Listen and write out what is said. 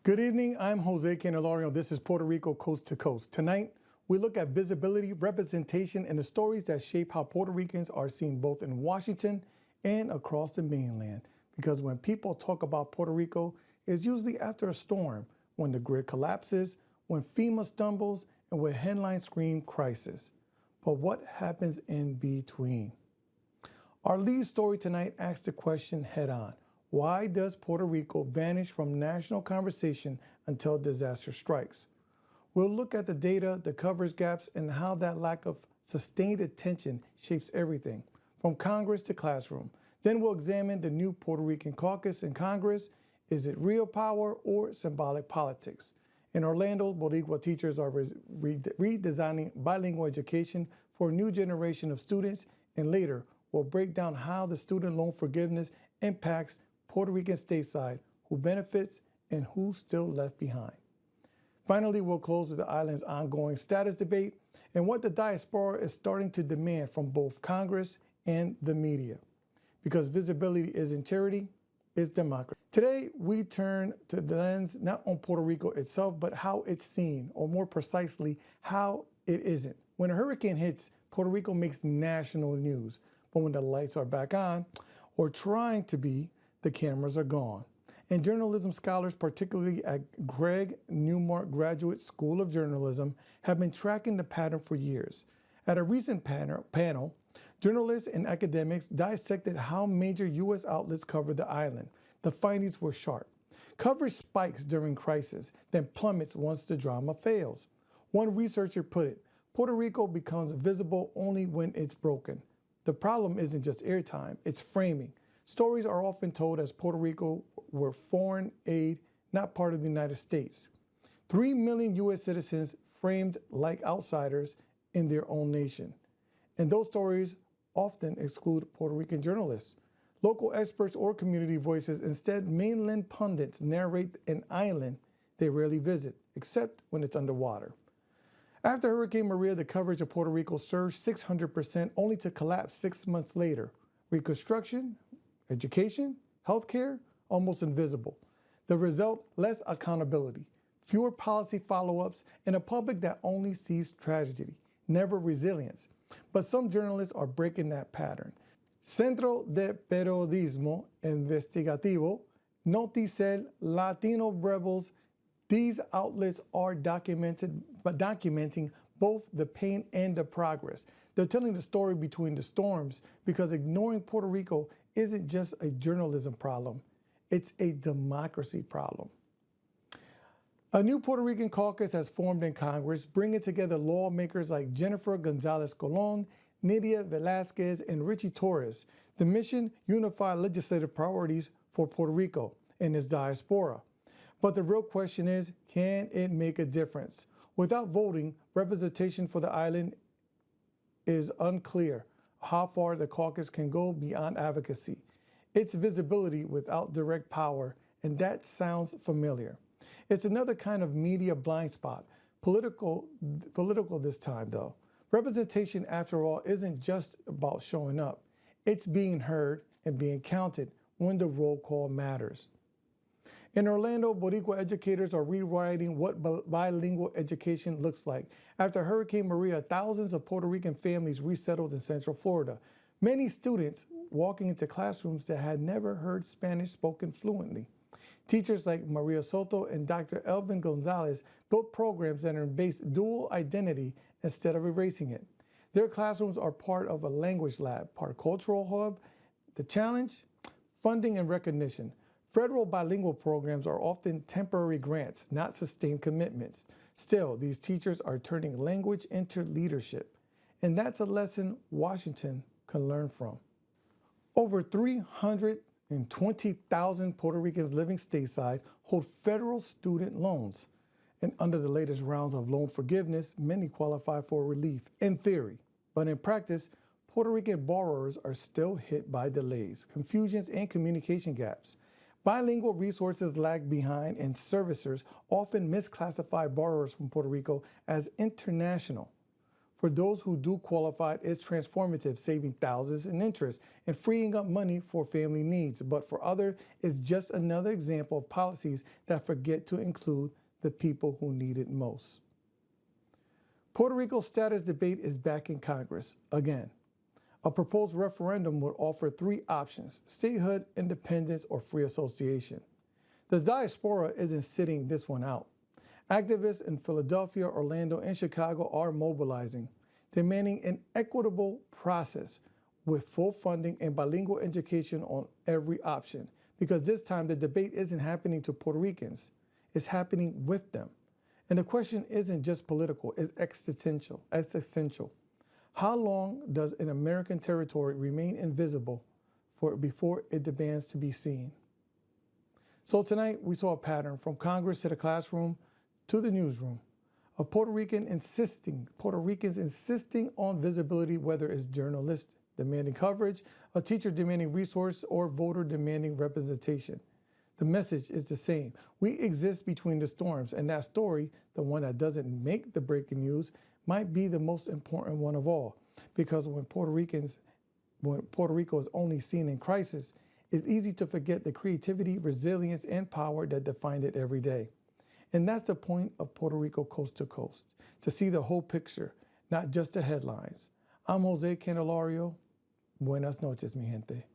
Good evening, I'm José Candelario. This is Puerto Rico Coast to Coast. Tonight, we look at visibility, representation, and the stories that shape how Puerto Ricans are seen both in Washington and across the mainland. Because when people talk about Puerto Rico, it's usually after a storm, when the grid collapses, when FEMA stumbles, and when headlines scream crisis. But what happens in between? Our lead story tonight asks the question head on. Why does Puerto Rico vanish from national conversation until disaster strikes? We'll look at the data, the coverage gaps, and how that lack of sustained attention shapes everything, from Congress to classroom. Then we'll examine the new Puerto Rican caucus in Congress. Is it real power or symbolic politics? In Orlando, Boricua teachers are redesigning bilingual education for a new generation of students, and later we'll break down how the student loan forgiveness impacts Puerto Rican stateside, who benefits and who's still left behind. Finally, we'll close with the island's ongoing status debate and what the diaspora is starting to demand from both Congress and the media. Because visibility isn't charity, it's democracy. Today, we turn to the lens not on Puerto Rico itself, but how it's seen, or more precisely, how it isn't. When a hurricane hits, Puerto Rico makes national news. But when the lights are back on, or trying to be, the cameras are gone. And journalism scholars, particularly at Newmark Graduate School of Journalism, have been tracking the pattern for years. At a recent panel, journalists and academics dissected how major U.S. outlets covered the island. The findings were sharp. Coverage spikes during crisis, then plummets once the drama fails. One researcher put it, Puerto Rico becomes visible only when it's broken. The problem isn't just airtime, it's framing. Stories are often told as Puerto Rico were foreign aid, not part of the United States. 3 million U.S. citizens framed like outsiders in their own nation. And those stories often exclude Puerto Rican journalists. Local experts or community voices, instead, mainland pundits narrate an island they rarely visit, except when it's underwater. After Hurricane Maria, the coverage of Puerto Rico surged 600%, only to collapse 6 months later. Reconstruction, education, healthcare, almost invisible. The result, less accountability, fewer policy follow-ups, and a public that only sees tragedy, never resilience. But some journalists are breaking that pattern. Centro de Periodismo Investigativo, NotiCel, Latino Rebels, these outlets are documenting both the pain and the progress. They're telling the story between the storms because ignoring Puerto Rico isn't just a journalism problem, it's a democracy problem. A new Puerto Rican caucus has formed in Congress, bringing together lawmakers like Jennifer Gonzalez Colon, Nydia Velázquez, and Richie Torres. The mission, unify legislative priorities for Puerto Rico and its diaspora. But the real question is, can it make a difference? Without voting, representation for the island is unclear how far the caucus can go beyond advocacy. It's visibility without direct power, and that sounds familiar. It's another kind of media blind spot, political this time though. Representation, after all, isn't just about showing up. It's being heard and being counted when the roll call matters. In Orlando, Boricua educators are rewriting what bilingual education looks like. After Hurricane Maria, thousands of Puerto Rican families resettled in Central Florida. Many students walking into classrooms that had never heard Spanish spoken fluently. Teachers like Maria Soto and Dr. Elvin Gonzalez built programs that embrace dual identity instead of erasing it. Their classrooms are part of a language lab, part cultural hub. The challenge? Funding and recognition. Federal bilingual programs are often temporary grants, not sustained commitments. Still, these teachers are turning language into leadership. And that's a lesson Washington can learn from. Over 320,000 Puerto Ricans living stateside hold federal student loans. And under the latest rounds of loan forgiveness, many qualify for relief, in theory. But in practice, Puerto Rican borrowers are still hit by delays, confusions, and communication gaps. Bilingual resources lag behind, and servicers often misclassify borrowers from Puerto Rico as international. For those who do qualify, it's transformative, saving thousands in interest and freeing up money for family needs. But for others, it's just another example of policies that forget to include the people who need it most. Puerto Rico's status debate is back in Congress again. A proposed referendum would offer three options: statehood, independence, or free association. The diaspora isn't sitting this one out. Activists in Philadelphia, Orlando, and Chicago are mobilizing, demanding an equitable process with full funding and bilingual education on every option, because this time the debate isn't happening to Puerto Ricans, it's happening with them. And the question isn't just political, it's existential. How long does an American territory remain invisible before it demands to be seen? So tonight we saw a pattern from Congress to the classroom to the newsroom of Puerto Ricans insisting on visibility, whether it's journalists demanding coverage, a teacher demanding resource, or voter demanding representation. The message is the same. We exist between the storms, and that story, the one that doesn't make the breaking news, might be the most important one of all. Because when Puerto Rico is only seen in crisis, it's easy to forget the creativity, resilience, and power that define it every day. And that's the point of Puerto Rico Coast to Coast, to see the whole picture, not just the headlines. I'm José Candelario. Buenas noches, mi gente.